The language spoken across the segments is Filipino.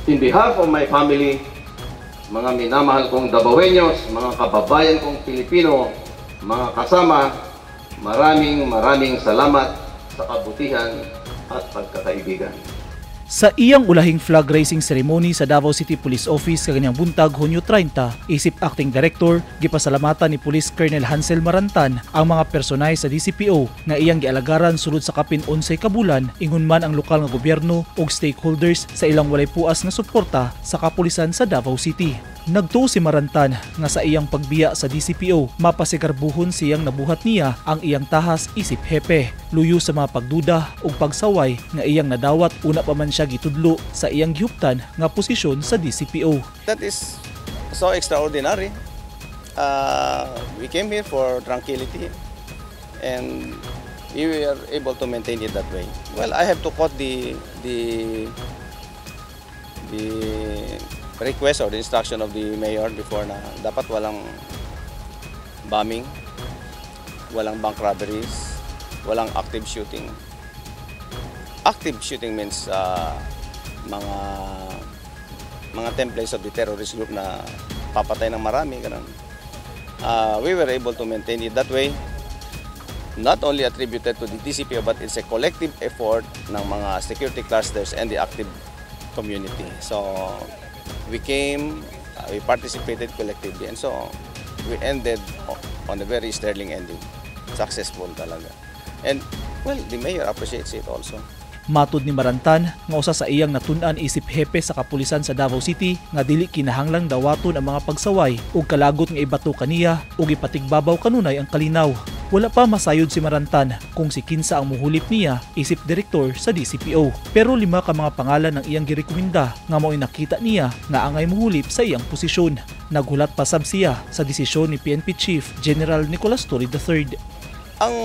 In behalf of my family, mga minamahal kong Dabaweños, mga kababayan kong Pilipino, mga kasama, maraming salamat sa kabutihan at pagkakaibigan. Sa iyang ulahing flag raising ceremony sa Davao City Police Office kaganyang buntag Hunyo 30, isip Acting Director, gipasalamatan ni Police Colonel Hansel Marantan ang mga personay sa DCPO nga iyang gialagaran sulod sa kapin 11 ka bulan ingon man ang lokal nga gobyerno ug stakeholders sa ilang walay puas nga suporta sa kapulisan sa Davao City. Nagtuo si Marantan nga sa iyang pagbiya sa DCPO, mapasigarbuhon siyang nabuhat niya ang iyang tahas isip hepe, luyo sa mga pagduda ug pagsaway nga iyang nadawat una pa man siya gitudlo sa iyang gihuptan nga posisyon sa DCPO. That is so extraordinary. We came here for tranquility and we were able to maintain it that way. Well, I have to quote the request or the instruction of the mayor before na dapat walang bombing, walang bank robberies, walang active shooting. Active shooting means mga templates of the terrorist group na papatay ng marami, ganun. We were able to maintain it that way. Not only attributed to the DCPO but it's a collective effort ng mga security clusters and the active community. So we came, we participated collectively, and so we ended on a very sterling ending. Successful talaga. And well, the mayor appreciates it also. Matud ni Marantan nga usa sa iyang natun-an isip hepe sa kapulisan sa Davao City nga dili kinahanglang dawaton ang mga pagsaway ug kalagot nga ibato kaniya ug ipatigbabaw kanunay ang kalinaw. Wala pa masayod si Marantan kung si kinsa ang muhulip niya isip direktor sa DCPO. Pero 5 ka mga pangalan ang iyang girekomenda nga mao'y nakita niya nga angay muhulip sa iyang posisyon. Naghulat pa sab siya sa desisyon ni PNP Chief General Nicolas Torre III. Ang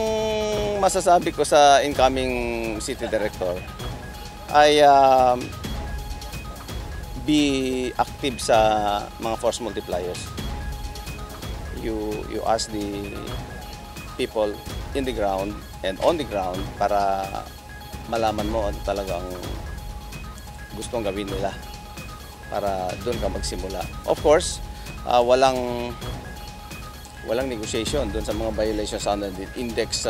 masasabi ko sa incoming city director ay be active sa mga force multipliers. You ask the people in the ground and on the ground para malaman mo ano talagang gustong gawin nila para doon ka magsimula. Of course, walang negotiation doon sa mga violations under the index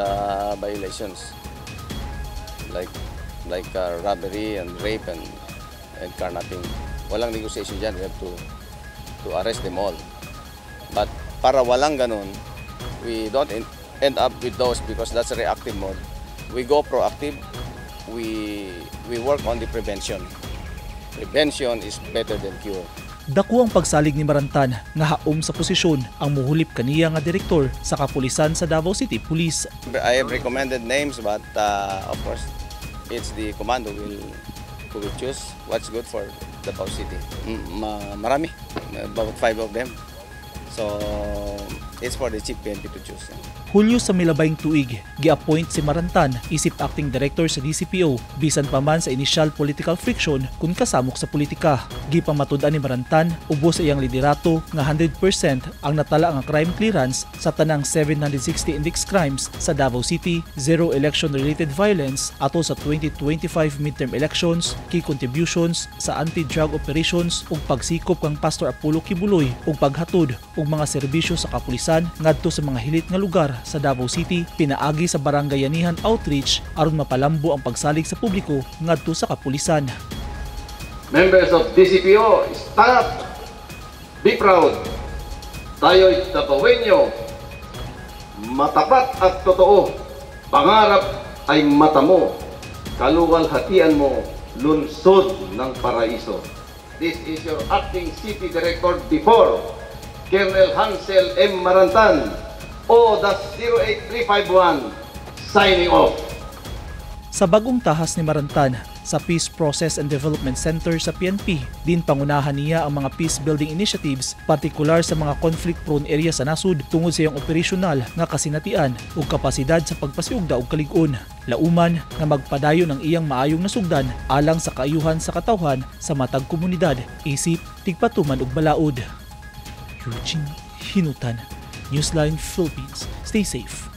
violations like robbery and rape and carnapping. Walang negotiation dyan. We have to arrest them all. But para walang ganun, we don't end up with those because that's a reactive mode. We go proactive. We work on the prevention. Prevention is better than cure. Dako ang pagsalig ni Marantan nga haom sa posisyon ang muhulip kaniya nga direktor sa kapulisan sa Davao City Police. I have recommended names but of course it's the commando who will choose what's good for Davao City. Marami, about 5 of them. So it's for the Chief PNP to choose. Hulyo sa milabayng tuig, gi-appoint si Marantan isip acting director sa DCPO bisan pa man sa initial political friction kung kasamok sa politika. Gipamatud-an ni Marantan ubos sa iyang liderato nga 100% ang natala nga crime clearance sa tanang 760 index crimes sa Davao City, zero election-related violence ato sa 2025 midterm elections, key contributions sa anti-drug operations ug pagsikop kang Pastor Apollo Kibuloy ug paghatod ug mga serbisyo sa kapulisan ngadto sa mga hilit nga lugar sa Davao City, pinaagi sa barangayanihan outreach aron mapalambo ang pagsalig sa publiko ngadto sa kapulisan. Members of DCPO, stand up! Be proud! Tayo'y Dabaweño, matapat at totoo. Pangarap ay mata mo, kaluwalhatian mo, lungsod ng paraiso. This is your acting city director before, Colonel Hansel M. Marantan, O-08351, signing off. Sa bagong tahas ni Marantan sa Peace Process and Development Center sa PNP, din pangunahan niya ang mga peace building initiatives, partikular sa mga conflict-prone area sa nasud tungod sa iyang operasyonal nga kasinatian ug kapasidad sa pagpasiugda og kalig-on. Lauman nga magpadayon ang iyang maayong nasugdan alang sa kaayuhan sa katawhan sa matag komunidad, isip, tigpatuman ug balaod. Eugene Hinutan, Newsline Philippines. Stay safe.